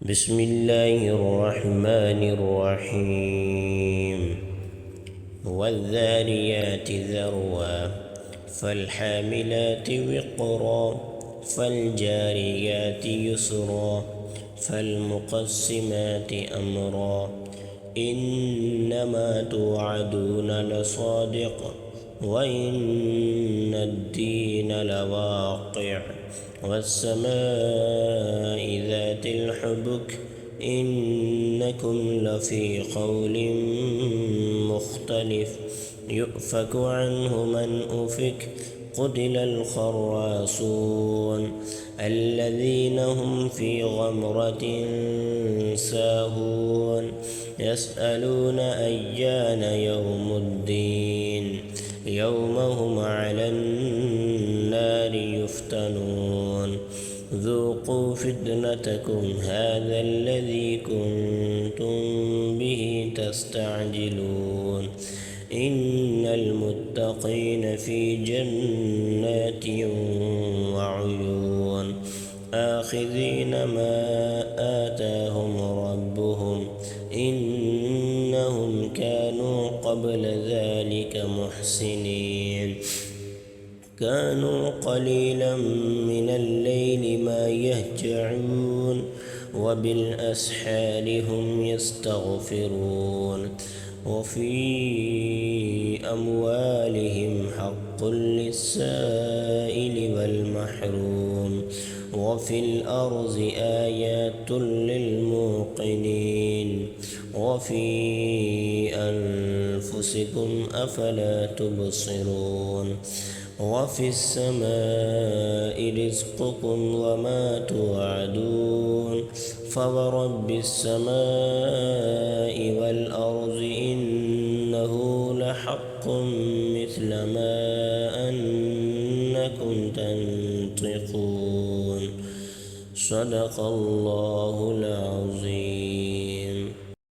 بسم الله الرحمن الرحيم والذاريات ذروا فالحاملات وقرا فالجاريات يسرا فالمقسمات أمرا إنما توعدون لصادق وإن الدين لواقع والسماء ذات الحبك إنكم لفي قول مختلف يؤفك عنه من أفك قتل الخراصون الذين هم في غمرة ساهون يسألون أيان يوم الدين يوم هم على النار يفتنون ذوقوا فتنتكم هذا الذي كنتم به تستعجلون إن المتقين في جنات وعيون آخذين ما آتاهم ربهم إنهم كانوا قبل ذلك محسنين كانوا قليلا من الليل ما يهجعون وبالأسحار هم يستغفرون وفي أموالهم حق للسائل والمحروم وفي الأرض آيات للموقنين وفي أنفسكم أفلا تبصرون وفي السماء رزقكم وما توعدون فورب السماء والأرض إنه لحق مثل ما أنكم تنطقون صدق الله العظيم.